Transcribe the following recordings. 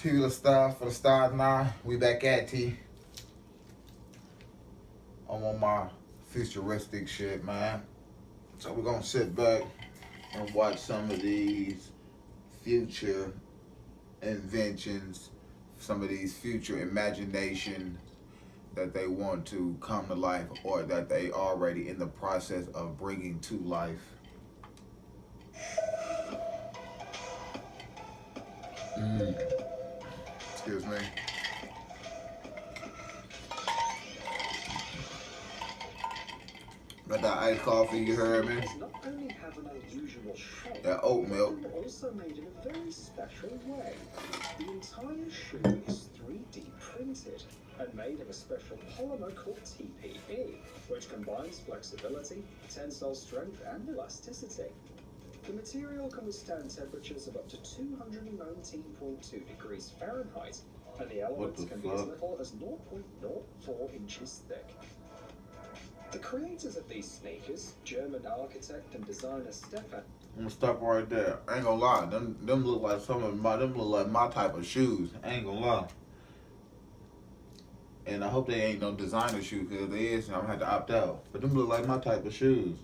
Tubular Star for the Stars now. We back at T. I'm on my futuristic shit, man. So we're gonna sit back and watch some of these future inventions, some of these future imagination that they want to come to life or that they already in the process of bringing to life. Mm. Excuse me. Got that iced coffee, you heard me? Not only have an unusual shape, That oat but milk. they were also made in a very special way. The entire shoe is 3D printed and made of a special polymer called TPE, which combines flexibility, tensile strength, and elasticity. The material can withstand temperatures of up to 219.2 degrees Fahrenheit, and the elements can be as little as 0.04 inches thick. The creators of these sneakers, German architect and designer Stefan. I'm gonna stop right there. I ain't gonna lie, them look like them look like my type of shoes. I ain't gonna lie. And I hope they ain't no designer shoes, cause if they is, I'm gonna have to opt out. But them look like my type of shoes.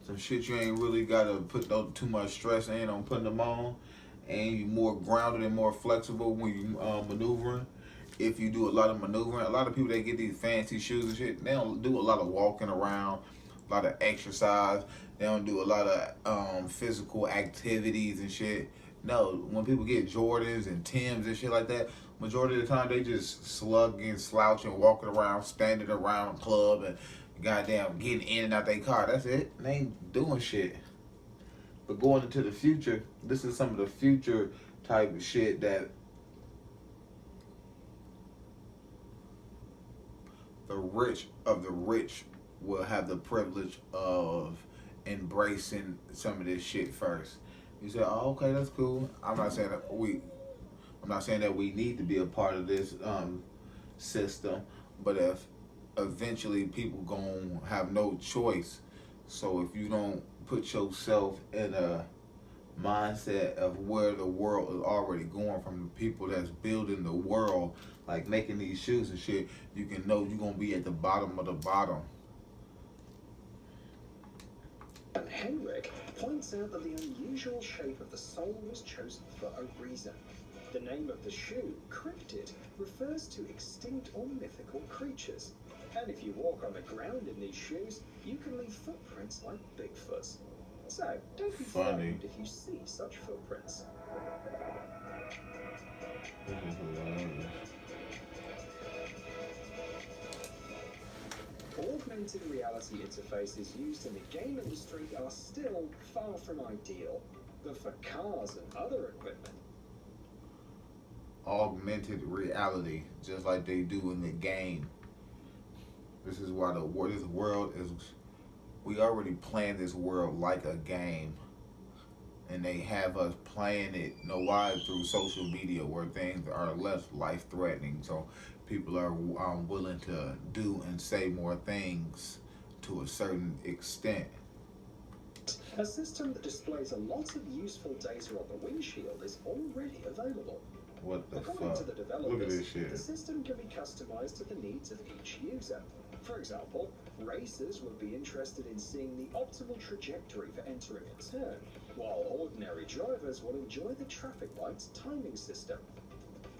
Some shit you ain't really gotta put no too much stress in on putting them on, and you more grounded and more flexible when you maneuvering. If you do a lot of maneuvering, a lot of people they get these fancy shoes and shit, they don't do a lot of walking around, a lot of exercise. They don't do a lot of physical activities and shit. No, when people get Jordans and Tims and shit like that, majority of the time they just slugging, slouching, walking around, standing around a club and goddamn getting in and out their car. That's it. They ain't doing shit. But going into the future, this is some of the future type of shit that the rich of the rich will have the privilege of embracing some of this shit first. You say, "Oh, okay, that's cool." I'm not saying that we need to be a part of this system, but if eventually people gonna have no choice, so if you don't put yourself in a mindset of where the world is already going from the people that's building the world, like making these shoes and shit, you can know you're gonna be at the bottom of the bottom. And Henrik points out that the unusual shape of the sole was chosen for a reason. The name of the shoe, cryptid, refers to extinct or mythical creatures. And if you walk on the ground in these shoes, you can leave footprints like Bigfoot's. So, don't be frightened if you see such footprints. Augmented reality interfaces used in the game industry are still far from ideal, but for cars and other equipment. Augmented reality, just like they do in the game. This is why this world is. We already planned this world like a game, and they have us playing it. You know why? Through social media, where things are less life threatening. So people are willing to do and say more things to a certain extent. A system that displays a lot of useful data on the windshield is already available. What the According fuck? to the Look at developers, this shit. the system can be customized to the needs of each user. For example, racers would be interested in seeing the optimal trajectory for entering a turn, while ordinary drivers will enjoy the traffic lights timing system.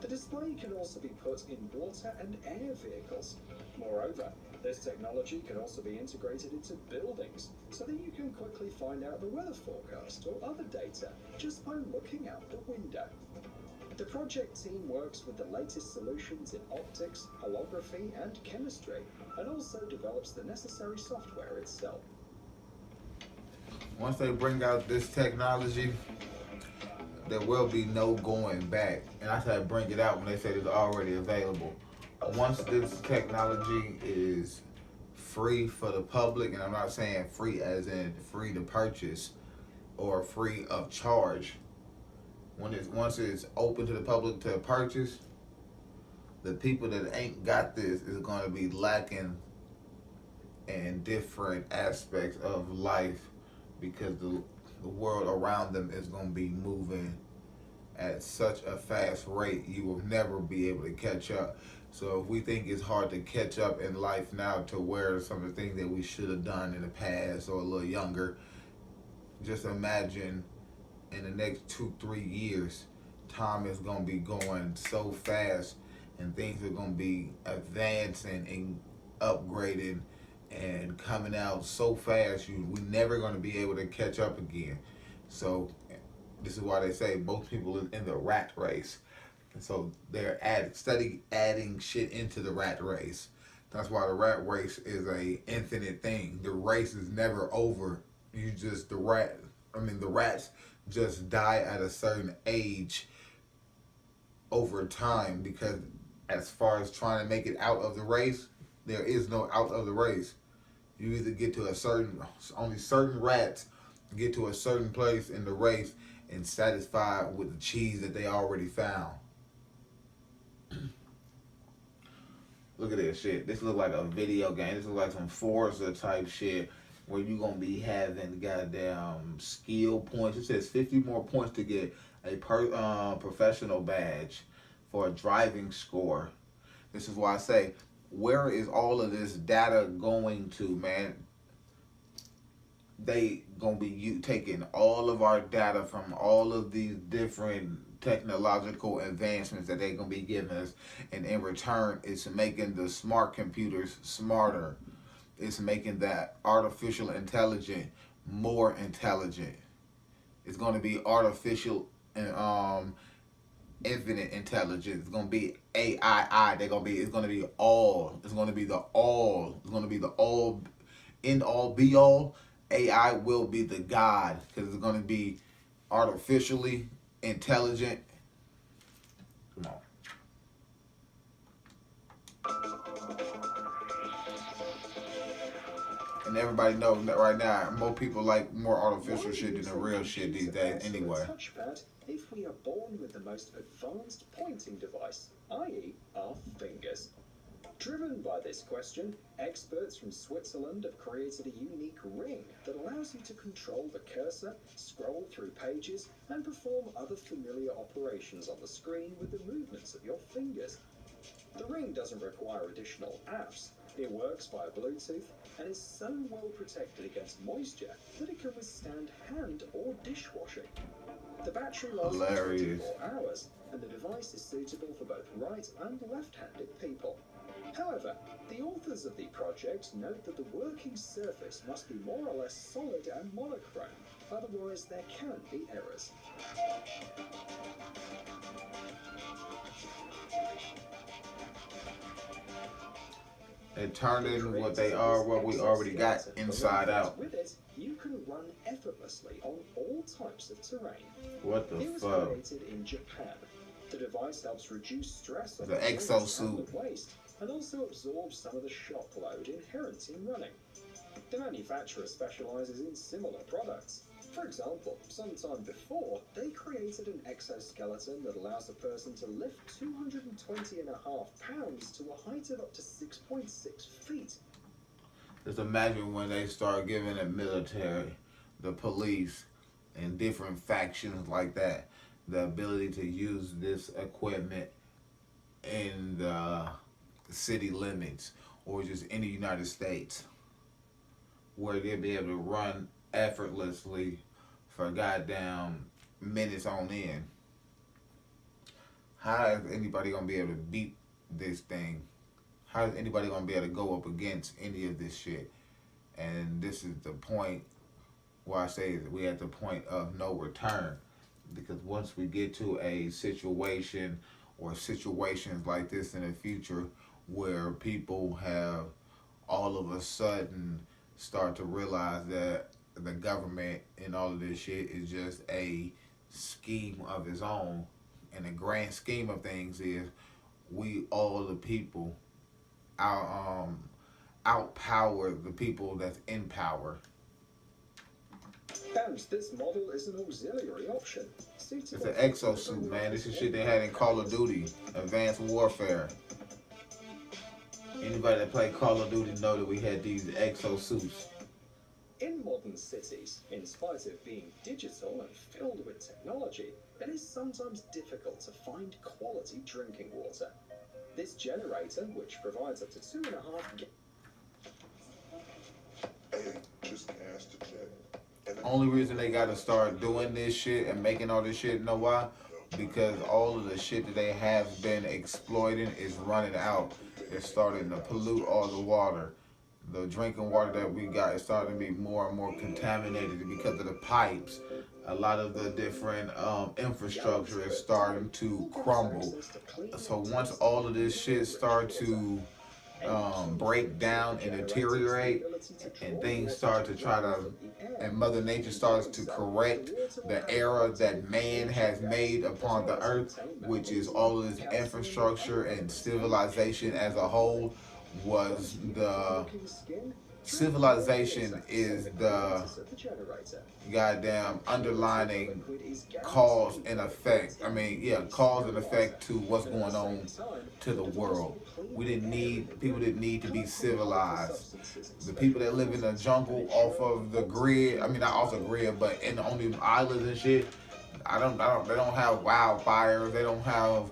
The display can also be put in water and air vehicles. Moreover, this technology can also be integrated into buildings, so that you can quickly find out the weather forecast or other data just by looking out the window. The project team works with the latest solutions in optics, holography, and chemistry, and also develops the necessary software itself. Once they bring out this technology, there will be no going back. And I said bring it out when they said it's already available. Once this technology is free for the public, and I'm not saying free as in free to purchase or free of charge. Once it's open to the public to purchase, the people that ain't got this is going to be lacking in different aspects of life because the world around them is going to be moving at such a fast rate, you will never be able to catch up. So if we think it's hard to catch up in life now to where some of the things that we should have done in the past or a little younger, just imagine in the next 2-3 years, time is gonna be going so fast, and things are gonna be advancing and upgrading and coming out so fast. We're never gonna be able to catch up again. So this is why they say most people are in the rat race. And so they're adding shit into the rat race. That's why the rat race is a infinite thing. The race is never over. The rats just die at a certain age over time, because as far as trying to make it out of the race, there is no out of the race. You either get to only certain rats get to a certain place in the race and satisfied with the cheese that they already found. Look at this shit. This look like a video game. This look like some Forza type shit where you gonna be having goddamn skill points. It says 50 more points to get a professional badge for a driving score. This is why I say, where is all of this data going to, man? They gonna be taking all of our data from all of these different technological advancements that they're gonna be giving us, and in return, it's making the smart computers smarter. It's making that artificial intelligence more intelligent. It's gonna be artificial and infinite intelligence. It's gonna be AII. It's gonna be all. It's gonna be the all. It's gonna be the all, end all, be all. AI will be the God, because it's gonna be artificially intelligent. Come on. And everybody knows that right now, more people like more artificial shit than the real shit these days anyway. Touchpad if we are born with the most advanced pointing device, i.e. our fingers. Driven by this question, experts from Switzerland have created a unique ring that allows you to control the cursor, scroll through pages, and perform other familiar operations on the screen with the movements of your fingers. The ring doesn't require additional apps. It works via Bluetooth and is so well protected against moisture that it can withstand hand or dishwashing. The battery lasts 24 hours, and the device is suitable for both right and left-handed people. However, the authors of the project note that the working surface must be more or less solid and monochrome, otherwise there can be errors. It turned into what they are, what we already got inside out. With it, you can run effortlessly on all types of terrain. What the fuck? It was created in Japan. The device helps reduce stress on the exosuit and waste, and also absorbs some of the shock load inherent in running. The manufacturer specializes in similar products. For example, sometime before, they created an exoskeleton that allows a person to lift 220.5 pounds to a height of up to 6.6 feet. Just imagine when they start giving the military, the police, and different factions like that, the ability to use this equipment in the city limits or just in the United States, where they'll be able to run effortlessly for goddamn minutes on end. How is anybody gonna be able to beat this thing? How is anybody gonna be able to go up against any of this shit? And this is the point where I say that we're at the point of no return, because once we get to a situation or situations like this in the future where people have all of a sudden start to realize that the government and all of this shit is just a scheme of its own, and the grand scheme of things is we all the people outpower the people that's in power. And this model is an auxiliary option. It's an exosuit, man. This is shit they had in Call of Duty, Advanced Warfare. Anybody that played Call of Duty know that we had these exosuits. In modern cities. In spite of being digital and filled with technology, it is sometimes difficult to find quality drinking water. This generator, which provides up to 2.5 just asked to check. Only reason they gotta start doing this shit and making all this shit, you know why? Because all of the shit that they have been exploiting is running out. It's starting to pollute all the water. The drinking water that we got is starting to be more and more contaminated because of the pipes. A lot of the different infrastructure is starting to crumble. So once all of this shit start to break down and deteriorate, and things start to try to, and Mother Nature starts to correct the error that man has made upon the earth, which is all of this infrastructure and civilization as a whole, was the civilization is the goddamn underlining cause and effect. I mean, yeah, cause and effect to what's going on to the world. People didn't need to be civilized. The people that live in the jungle off of the grid, I mean not off the grid, but on the islands and shit, they don't have wildfires, they don't have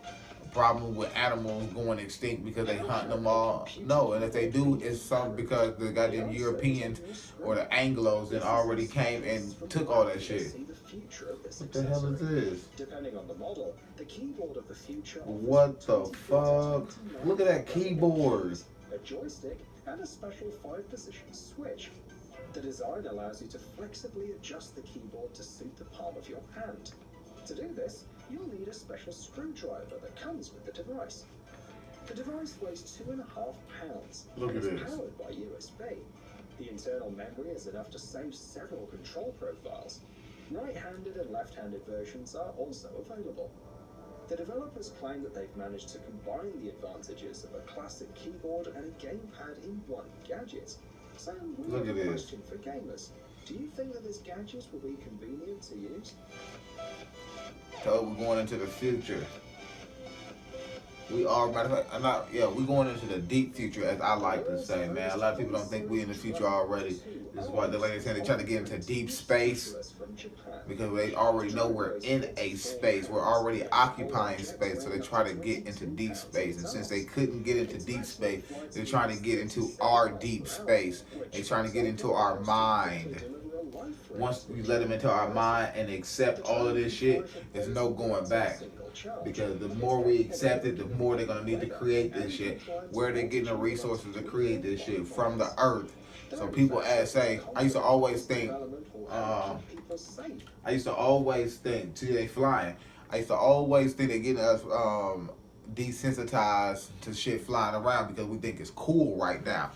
problem with animals going extinct because they hunt them all. No, and if they do, it's something because the goddamn Europeans or the Anglos that already came and took all that shit. What the hell is this? Depending on the model, the keyboard of the future. What the fuck? Look at that keyboard. A joystick and a special 5-position switch. The design allows you to flexibly adjust the keyboard to suit the palm of your hand. To do this, you'll need a special screwdriver that comes with the device. The device weighs 2.5 pounds Look and at is this. powered by USB. The internal memory is enough to save several control profiles. Right-handed and left-handed versions are also available. The developers claim that they've managed to combine the advantages of a classic keyboard and a gamepad in one gadget. So we Look have at a this. question for gamers. Do you think that this gadget will be convenient to use? So we're going into the future. We are, matter of fact, we're going into the deep future, as I like to say, man. A lot of people don't think we're in the future already. This is why the lady saying they're trying to get into deep space, because they already know we're in a space. We're already occupying space, so they try to get into deep space. And since they couldn't get into deep space, they're trying to get into our deep space. They're trying to get into our mind. Once we let them into our mind and accept all of this shit, there's no going back. Because the more we accept it, the more they're going to need to create this shit. Where they're getting the resources to create this shit? From the earth. So people say, I used to always think, see they flying. I used to always think they're getting us desensitized to shit flying around because we think it's cool right now.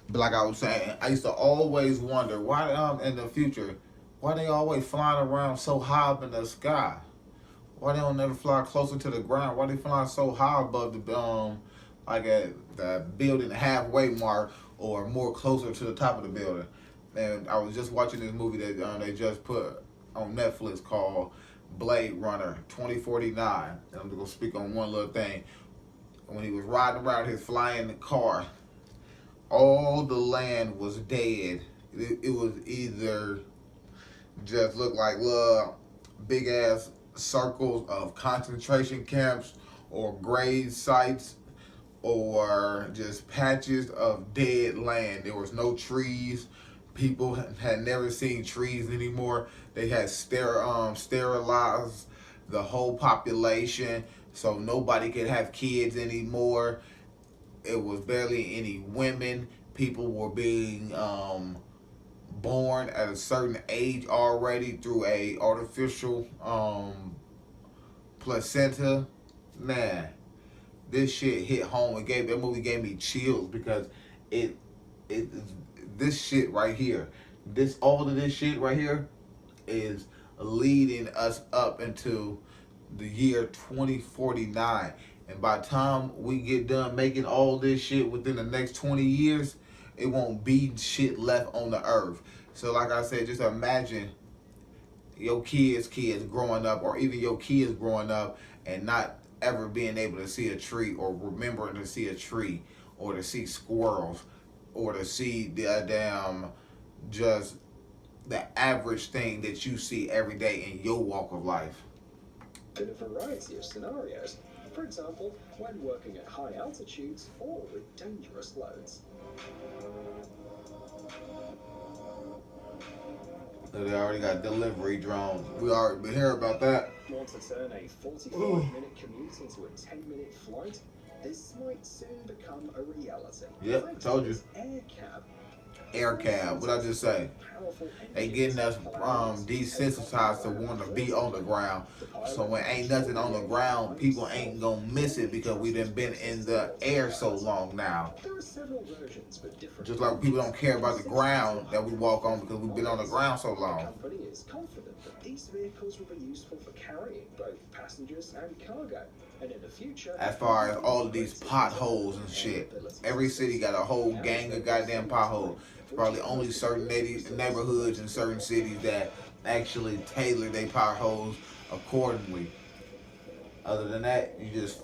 But like I was saying, I used to always wonder why in the future, why they always flying around so high up in the sky? Why they don't never fly closer to the ground? Why they flying so high above the like at the building halfway mark or more closer to the top of the building? And I was just watching this movie that they just put on Netflix called Blade Runner 2049. And I'm gonna speak on one little thing. When he was riding around his flying car, all the land was dead. It was either just looked like little big ass circles of concentration camps or grave sites or just patches of dead land. There was no trees. People had never seen trees anymore. They had sterilized the whole population, so nobody could have kids anymore. It was barely any women. People were being born at a certain age already through a artificial placenta. Man, this shit hit home. That movie gave me chills because this shit right here, all of this shit right here is leading us up into the year 2049. And by the time we get done making all this shit within the next 20 years, it won't be shit left on the earth. So like I said, just imagine your kids growing up, or even your kids growing up and not ever being able to see a tree or remembering to see a tree or to see squirrels, or to see the damn just the average thing that you see every day in your walk of life. In a variety of scenarios. For example, when working at high altitudes or with dangerous loads. They already got delivery drones. We already been hear about that. Want to turn a 45-minute commute into a 10-minute flight? This might soon become a reality. Yep, Thanks told to you. this AirCab. AirCab, what I just say? Powerful They getting us desensitized to want to be on the ground. So when ain't nothing on the ground, people ain't gonna miss it because we done been in the air so long now. There are several versions for different Just like people don't care about the ground that we walk on because we've been on the ground so The long. company is confident that these vehicles will be useful for carrying both passengers and cargo. And in the future, As far as all of these potholes and shit, every city got a whole gang of goddamn potholes. Probably only certain neighborhoods and certain cities that actually tailor their potholes accordingly. Other than that, you just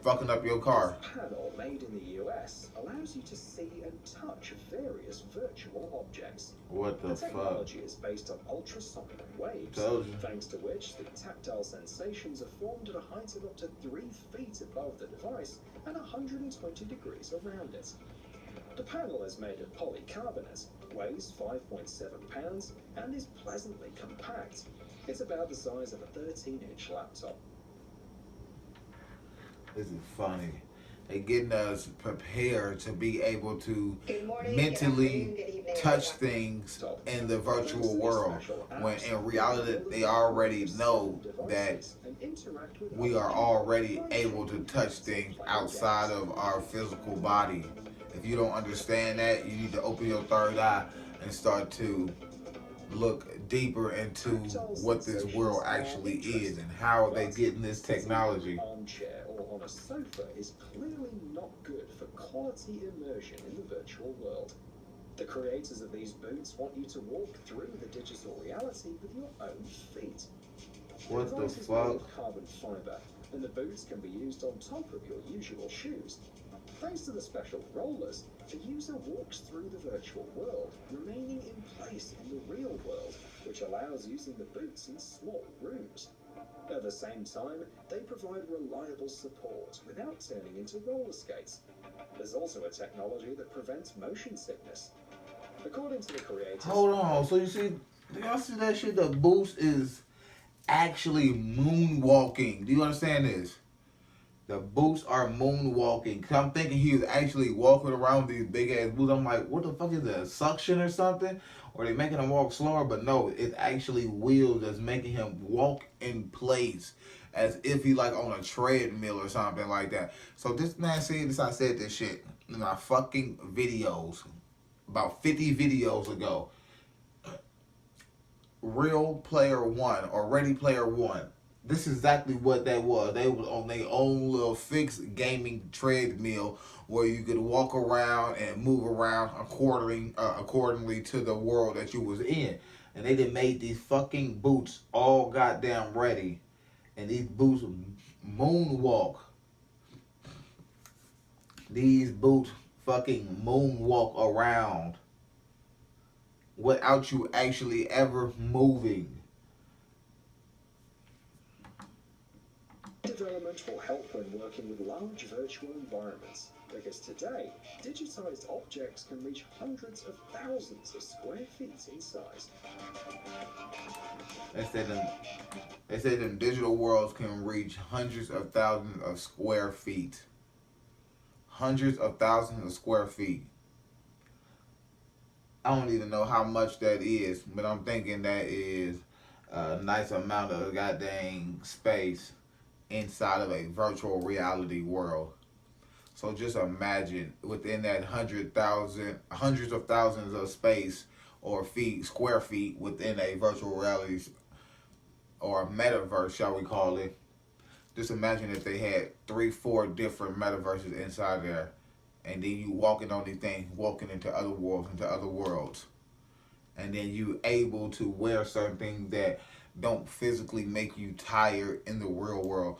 fucking up your car. This panel made in the US allows you to see and touch various virtual objects. What The the fuck? technology is based on ultrasonic waves, Told you. thanks to which the tactile sensations are formed at a height of up to 3 feet above the device and 120 degrees around it. The panel is made of polycarbonate, weighs 5.7 pounds, and is pleasantly compact. It's about the size of a 13-inch laptop. This is funny. They getting us prepared to be able to Good morning, mentally good afternoon, good evening, touch everyone. things in the virtual world, when in reality they already know that we are already able to touch things outside of our physical body. If you don't understand that, you need to open your third eye and start to look deeper into what this world actually is and how they getting this technology. Armchair or on a sofa is clearly not good for quality immersion in the virtual world. The creators of these boots want you to walk through the digital reality with your own feet. What the device is made fuck? of carbon fiber, and the boots can be used on top of your usual shoes. Thanks to the special rollers, the user walks through the virtual world, remaining in place in the real world, which allows using the boots in small rooms. At the same time, they provide reliable support without turning into roller skates. There's also a technology that prevents motion sickness. According to the creators... Hold on, so you see, do y'all see that shit? The Boost is actually moonwalking. Do you understand this? The Boosts are moonwalking. Cause I'm thinking he was actually walking around these big ass boots. I'm like, what the fuck is that? Suction or something? Or they making him walk slower? But no, it's actually wheels that's making him walk in place as if he like on a treadmill or something like that. So this man said this. I said this shit in my fucking videos about 50 videos ago. Real Player One or Ready Player One. This is exactly what that was. They was on their own little fixed gaming treadmill where you could walk around and move around accordingly to the world that you was in. And they done made these fucking boots all goddamn ready. And these boots moonwalk. These boots fucking moonwalk around without you actually ever moving. Development will help when working with large virtual environments, because today, digitized objects can reach hundreds of thousands of square feet in size. They say them digital worlds can reach hundreds of thousands of square feet. Hundreds of thousands of square feet. I don't even know how much that is, but I'm thinking that is a nice amount of goddamn space inside of a virtual reality world. So just imagine within that hundreds of thousands of space or feet, square feet within a virtual reality or a metaverse, shall we call it. Just imagine if they had 3-4 different metaverses inside there, and then you walking on these things, walking into other worlds, and then you able to wear certain things that don't physically make you tired in the real world.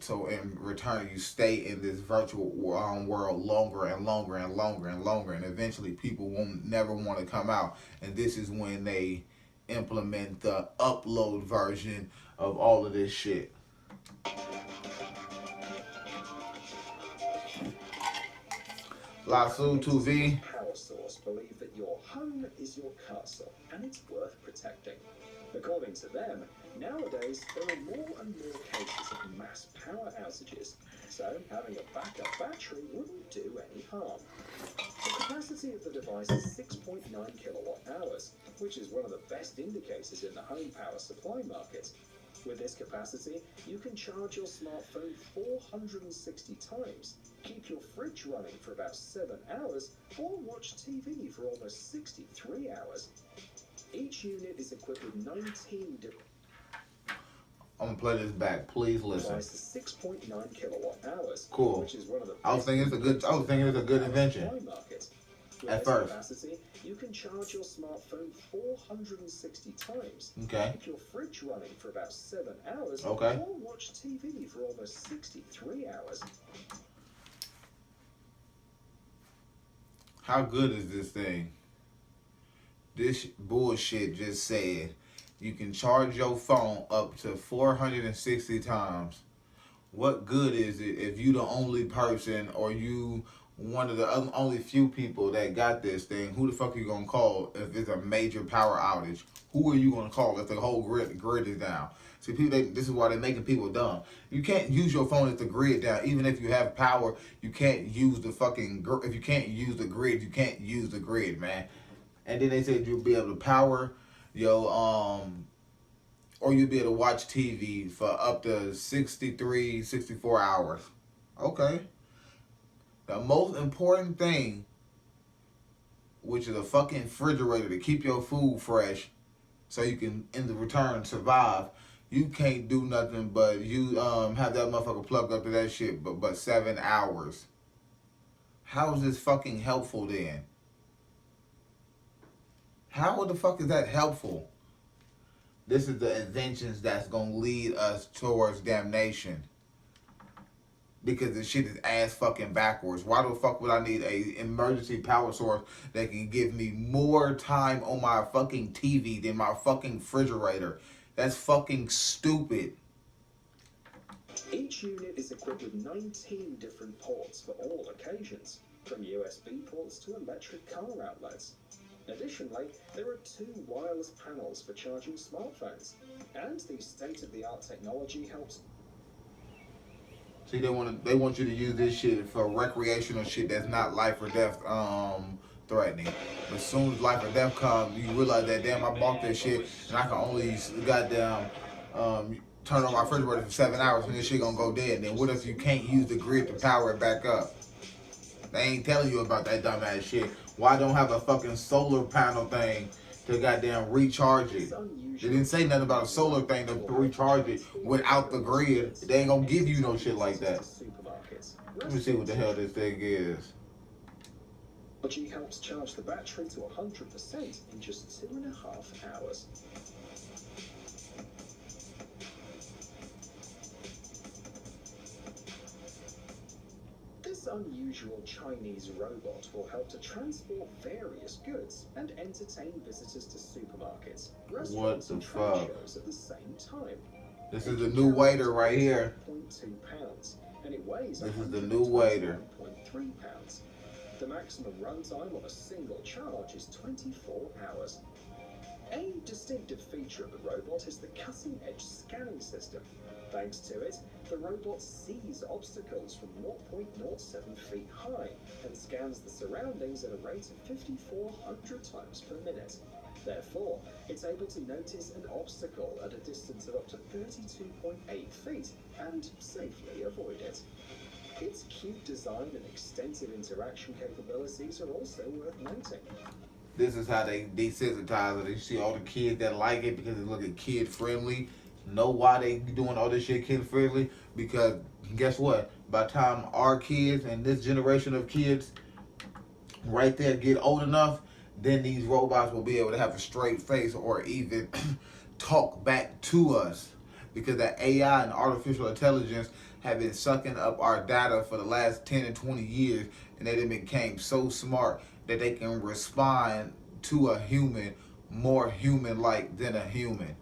So in return, you stay in this virtual world longer and longer and longer and longer, and eventually people won't never want to come out. And this is when they implement the upload version of all of this shit. Lasso 2V. Power source believe that your home is your castle and it's worth protecting. According to them, nowadays there are more and more cases of mass power outages, so having a backup battery wouldn't do any harm. The capacity of the device is 6.9 kilowatt hours, which is one of the best indicators in the home power supply market. With this capacity, you can charge your smartphone 460 times, keep your fridge running for about 7 hours, or watch TV for almost 63 hours. Each unit is equipped with 19 different. I'm gonna play this back. Please listen. Device is 6.9 kilowatt hours. Cool. Which is one of the I was thinking it's a good invention. With At this first. capacity, you can charge your smartphone 460 times. Okay. Keep your fridge running for about 7 hours. Okay. Or watch TV for almost 63 hours. How good is this thing? This bullshit just said you can charge your phone up to 460 times. What good is it if you the only person or you one of the only few people that got this thing? Who the fuck are you gonna call if it's a major power outage? Who are you gonna call if the whole grid is down? See, people, this is why they're making people dumb. You can't use your phone if the grid down. Even if you have power, you can't use the fucking. If you can't use the grid, you can't use the grid, man. And then they said you'll be able to power your or you'll be able to watch TV for up to 63, 64 hours. Okay. The most important thing, which is a fucking refrigerator to keep your food fresh so you can, in the return, survive. You can't do nothing but you have that motherfucker plugged up to that shit but 7 hours. How is this fucking helpful then? How the fuck is that helpful? This is the inventions that's gonna lead us towards damnation. Because the shit is ass fucking backwards. Why the fuck would I need a emergency power source that can give me more time on my fucking TV than my fucking refrigerator? That's fucking stupid. Each unit is equipped with 19 different ports for all occasions, from USB ports to electric car outlets. Additionally, there are 2 wireless panels for charging smartphones, and the state-of-the-art technology helps. See, they want you to use this shit for recreational shit that's not life or death threatening. But as soon as life or death comes, you realize that damn, I bought this shit and I can only goddamn turn on my refrigerator for 7 hours and this shit gonna go dead. Then what if you can't use the grid to power it back up? They ain't telling you about that dumbass shit. Why don't have a fucking solar panel thing to goddamn recharge it? They didn't say nothing about a solar thing to recharge it without the grid. They ain't gonna give you no shit like that. Let me see what the hell this thing is. Technology helps charge the battery to 100% in just 2.5 hours. This unusual Chinese robot will help to transport various goods and entertain visitors to supermarkets, restaurants, and trade shows at the same time. This is the new waiter right here. 0.2 pounds, and it weighs This is the new waiter. 1.3 pounds. The maximum runtime on a single charge is 24 hours. A distinctive feature of the robot is the cutting-edge scanning system. Thanks to it, the robot sees obstacles from 0.07 feet high and scans the surroundings at a rate of 5,400 times per minute. Therefore, it's able to notice an obstacle at a distance of up to 32.8 feet and safely avoid it. Its cute design and extensive interaction capabilities are also worth noting. This is how they desensitize it. You see all the kids that like it because they look at kid friendly. Know why they doing all this shit kid friendly? Because guess what? By the time our kids and this generation of kids right there get old enough, then these robots will be able to have a straight face or even talk back to us. Because that AI and artificial intelligence have been sucking up our data for the last 10 and 20 years, and they done became so smart that they can respond to a human more human-like than a human.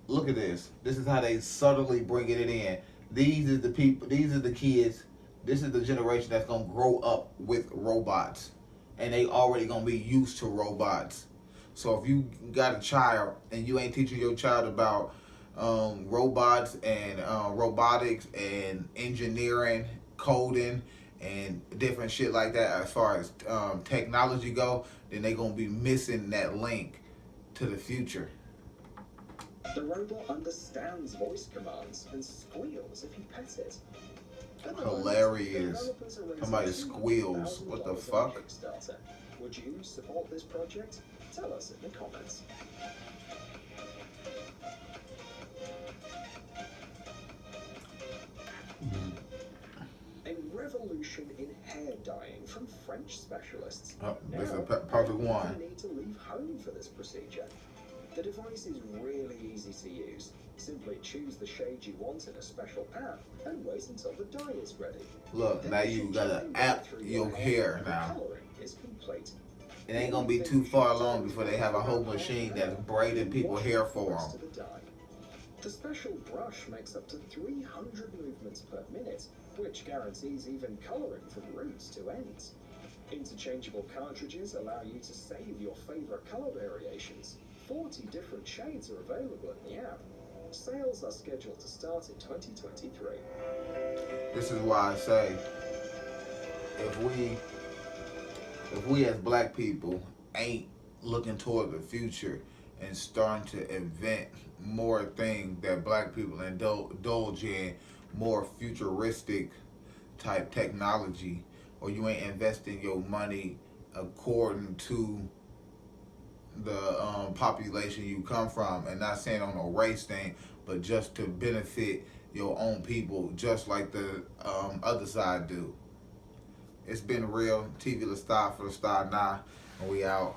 Look at this. This is how they subtly bringing it in. These are the people. These are the kids. This is the generation that's gonna grow up with robots, and they already gonna be used to robots. So if you got a child and you ain't teaching your child about robots and robotics and engineering, coding, and different shit like that, as far as technology go, then they gonna be missing that link to the future. The robot understands voice commands and squeals if you pet it. At the moment, Hilarious. developers are raising Somebody squeals. $200,000 What the on fuck? Kickstarter. Would you support this project? Tell us in the comments. A revolution in hair dyeing from French specialists. Oh, this is a Now, perfect you one. don't need to leave home for this procedure. The device is really easy to use. Simply choose the shade you want in a special app and wait until the dye is ready. Look, Then now you you should gotta gently app run through your hair and the now. coloring is complete. It ain't gonna be too far along before they have a whole machine that's braiding people's hair for Rest them. of the dye. The special brush makes up to 300 movements per minute, which guarantees even coloring from roots to ends. Interchangeable cartridges allow you to save your favorite color variations. 40 different shades are available in the app. Sales are scheduled to start in 2023. This is why I say, if we as black people ain't looking toward the future and starting to invent more things that black people indulge in, more futuristic type technology, or you ain't investing your money according to the population you come from, and not saying on a race thing, but just to benefit your own people, just like the other side do. It's been real. TV La Star for the Star 9, and we out.